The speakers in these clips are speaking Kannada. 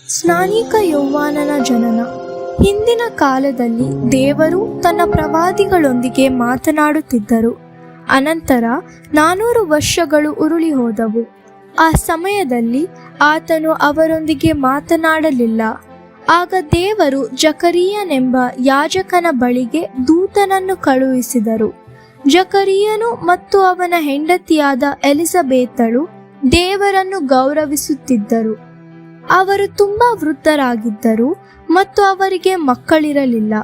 ಸ್ನಾನಿಕ ಯೌವಾನನ ಜನನ. ಹಿಂದಿನ ಕಾಲದಲ್ಲಿ ದೇವರು ತನ್ನ ಪ್ರವಾದಿಗಳೊಂದಿಗೆ ಮಾತನಾಡುತ್ತಿದ್ದರು. ಅನಂತರ 400 ವರ್ಷಗಳು ಉರುಳಿ ಹೋದವು. ಆ ಸಮಯದಲ್ಲಿ ಆತನು ಅವರೊಂದಿಗೆ ಮಾತನಾಡಲಿಲ್ಲ. ಆಗ ದೇವರು ಜಕರೀಯನೆಂಬ ಯಾಜಕನ ಬಳಿಗೆ ದೂತನನ್ನು ಕಳುಹಿಸಿದರು. ಜಕರೀಯನು ಮತ್ತು ಅವನ ಹೆಂಡತಿಯಾದ ಎಲಿಸಬೇತಳು ದೇವರನ್ನು ಗೌರವಿಸುತ್ತಿದ್ದರು. ಅವರು ತುಂಬಾ ವೃದ್ಧರಾಗಿದ್ದರು ಮತ್ತು ಅವರಿಗೆ ಮಕ್ಕಳಿರಲಿಲ್ಲ.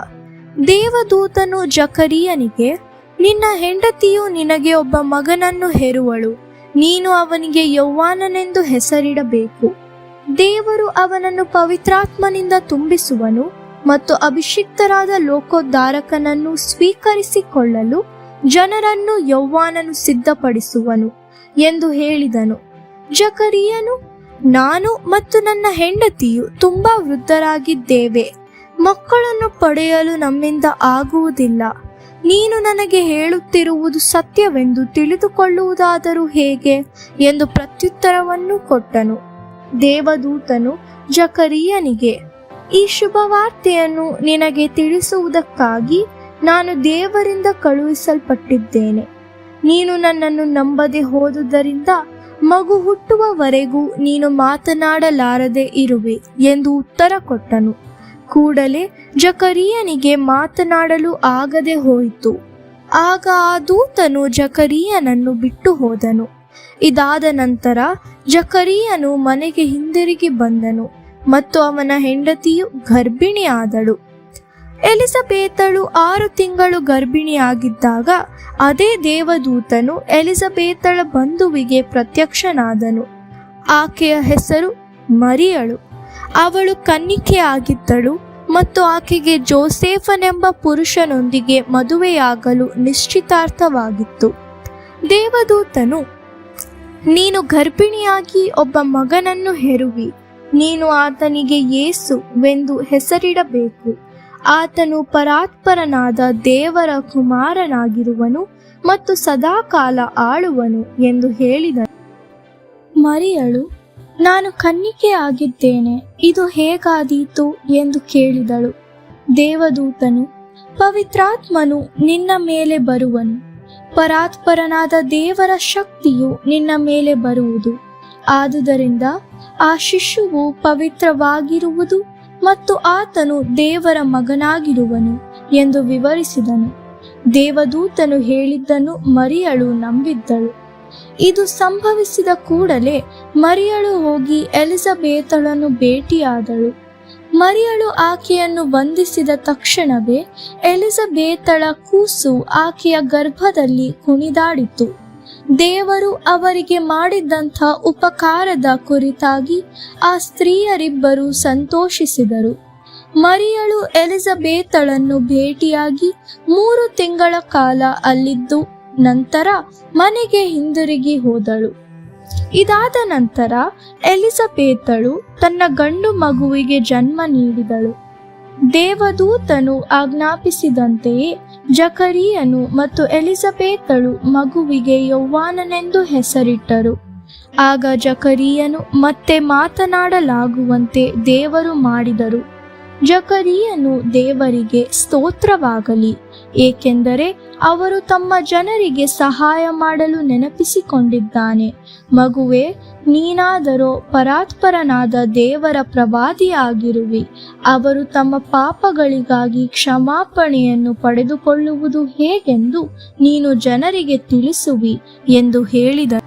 ದೇವದೂತನು ಜಕರೀಯನಿಗೆ, ನಿನ್ನ ಹೆಂಡತಿಯು ನಿನಗೆ ಒಬ್ಬ ಮಗನನ್ನು ಹೆರುವಳು, ನೀನು ಅವನಿಗೆ ಯೌವಾನನೆಂದು ಹೆಸರಿಡಬೇಕು. ದೇವರು ಅವನನ್ನು ಪವಿತ್ರಾತ್ಮನಿಂದ ತುಂಬಿಸುವನು ಮತ್ತು ಅಭಿಷಿಕ್ತರಾದ ಲೋಕೋದ್ಧಾರಕನನ್ನು ಸ್ವೀಕರಿಸಿಕೊಳ್ಳಲು ಜನರನ್ನು ಯೌವಾನನು ಸಿದ್ಧಪಡಿಸುವನು ಎಂದು ಹೇಳಿದನು. ಜಕರೀಯನು, ನಾನು ಮತ್ತು ನನ್ನ ಹೆಂಡತಿಯು ತುಂಬಾ ವೃದ್ಧರಾಗಿದ್ದೇವೆ, ಮಕ್ಕಳನ್ನು ಪಡೆಯಲು ನಮ್ಮಿಂದ ಆಗುವುದಿಲ್ಲ. ನೀನು ನನಗೆ ಹೇಳುತ್ತಿರುವುದು ಸತ್ಯವೆಂದು ತಿಳಿದುಕೊಳ್ಳುವುದಾದರೂ ಹೇಗೆ ಎಂದು ಪ್ರತ್ಯುತ್ತರವನ್ನು ಕೊಟ್ಟನು. ದೇವದೂತನು ಜಕರೀಯನಿಗೆ, ಈ ಶುಭವಾರ್ತೆಯನ್ನು ನಿನಗೆ ತಿಳಿಸುವುದಕ್ಕಾಗಿ ನಾನು ದೇವರಿಂದ ಕಳುಹಿಸಲ್ಪಟ್ಟಿದ್ದೇನೆ. ನೀನು ನನ್ನನ್ನು ನಂಬದೆ ಹೋದುದರಿಂದ ಮಗು ಹುಟ್ಟುವವರೆಗೂ ನೀನು ಮಾತನಾಡಲಾರದೆ ಇರುವೆ ಎಂದು ಉತ್ತರ ಕೊಟ್ಟನು. ಕೂಡಲೇ ಜಕರೀಯನಿಗೆ ಮಾತನಾಡಲು ಆಗದೆ ಹೋಯಿತು. ಆಗ ಆ ದೂತನು ಜಕರೀಯನನ್ನು ಬಿಟ್ಟು ಹೋದನು. ಇದಾದ ನಂತರ ಜಕರೀಯನು ಮನೆಗೆ ಹಿಂದಿರುಗಿ ಬಂದನು ಮತ್ತು ಅವನ ಹೆಂಡತಿಯು ಗರ್ಭಿಣಿಯಾದಳು. ಎಲಿಸಬೇತಳು 6 ತಿಂಗಳು ಗರ್ಭಿಣಿಯಾಗಿದ್ದಾಗ ಅದೇ ದೇವದೂತನು ಎಲಿಸಬೇತಳ ಬಂಧುವಿಗೆ ಪ್ರತ್ಯಕ್ಷನಾದನು. ಆಕೆಯ ಹೆಸರು ಮರಿಯಳು. ಅವಳು ಕನ್ನಿಕೆಯಾಗಿದ್ದಳು ಮತ್ತು ಆಕೆಗೆ ಜೋಸೇಫನೆಂಬ ಪುರುಷನೊಂದಿಗೆ ಮದುವೆಯಾಗಲು ನಿಶ್ಚಿತಾರ್ಥವಾಗಿತ್ತು. ದೇವದೂತನು, ನೀನು ಗರ್ಭಿಣಿಯಾಗಿ ಒಬ್ಬ ಮಗನನ್ನು ಹೆರುವಿ, ನೀನು ಆತನಿಗೆ ಯೇಸುವೆಂದು ಹೆಸರಿಡಬೇಕು. ಆತನು ಪರಾತ್ಪರನಾದ ದೇವರ ಕುಮಾರನಾಗಿರುವನು ಮತ್ತು ಸದಾಕಾಲ ಆಳುವನು ಎಂದು ಹೇಳಿದನು. ಮರಿಯಳು, ನಾನು ಕನ್ನಿಕೆಯಾಗಿದ್ದೇನೆ, ಇದು ಹೇಗಾದೀತು ಎಂದು ಕೇಳಿದಳು. ದೇವದೂತನು, ಪವಿತ್ರಾತ್ಮನು ನಿನ್ನ ಮೇಲೆ ಬರುವನು, ಪರಾತ್ಪರನಾದ ದೇವರ ಶಕ್ತಿಯು ನಿನ್ನ ಮೇಲೆ ಬರುವುದು. ಆದುದರಿಂದ ಆ ಶಿಶುವು ಪವಿತ್ರವಾಗಿರುವುದು ಮತ್ತು ಆತನು ದೇವರ ಮಗನಾಗಿರುವನು ಎಂದು ವಿವರಿಸಿದನು. ದೇವದೂತನು ಹೇಳಿದ್ದನ್ನು ಮರಿಯಳು ನಂಬಿದ್ದಳು. ಇದು ಸಂಭವಿಸಿದ ಕೂಡಲೇ ಮರಿಯಳು ಹೋಗಿ ಎಲಿಸಬೇತಳನ್ನು ಭೇಟಿಯಾದಳು. ಮರಿಯಳು ಆಕೆಯನ್ನು ವಂದಿಸಿದ ತಕ್ಷಣವೇ ಎಲಿಸಬೇತಳ ಕೂಸು ಆಕೆಯ ಗರ್ಭದಲ್ಲಿ ಕುಣಿದಾಡಿತು. ದೇವರು ಅವರಿಗೆ ಮಾಡಿದ್ದಂಥ ಉಪಕಾರದ ಕುರಿತಾಗಿ ಆ ಸ್ತ್ರೀಯರಿಬ್ಬರು ಸಂತೋಷಿಸಿದರು. ಮರಿಯಳು ಎಲಿಸಬೇತಳನ್ನು ಭೇಟಿಯಾಗಿ 3 ತಿಂಗಳ ಕಾಲ ಅಲ್ಲಿದ್ದು ನಂತರ ಮನೆಗೆ ಹಿಂದಿರುಗಿ ಹೋದಳು. ಇದಾದ ನಂತರ ಎಲಿಸಬೇತಳು ತನ್ನ ಗಂಡು ಮಗುವಿಗೆ ಜನ್ಮ ನೀಡಿದಳು. ದೇವದೂತನು ಆಜ್ಞಾಪಿಸಿದಂತೆಯೇ ಜಕರೀಯನು ಮತ್ತು ಎಲಿಸಬೇತಳು ಮಗುವಿಗೆ ಯೌವಾನನೆಂದು ಹೆಸರಿಟ್ಟರು. ಆಗ ಜಕರೀಯನು ಮತ್ತೆ ಮಾತನಾಡಲಾಗುವಂತೆ ದೇವರು ಮಾಡಿದರು. ಜಕರೀಯನು ದೇವರಿಗೆ ಸ್ತೋತ್ರವಾಗಲಿ, ಏಕೆಂದರೆ ಅವರು ತಮ್ಮ ಜನರಿಗೆ ಸಹಾಯ ಮಾಡಲು ನೆನಪಿಸಿಕೊಂಡಿದ್ದಾನೆ. ಮಗುವೆ, ನೀನಾದರೋ ಪರಾತ್ಪರನಾದ ದೇವರ ಪ್ರವಾದಿಯಾಗಿರುವಿ. ಅವರು ತಮ್ಮ ಪಾಪಗಳಿಗಾಗಿ ಕ್ಷಮಾಪಣೆಯನ್ನು ಪಡೆದುಕೊಳ್ಳುವುದು ಹೇಗೆಂದು ನೀನು ಜನರಿಗೆ ತಿಳಿಸುವಿ ಎಂದು ಹೇಳಿದನು.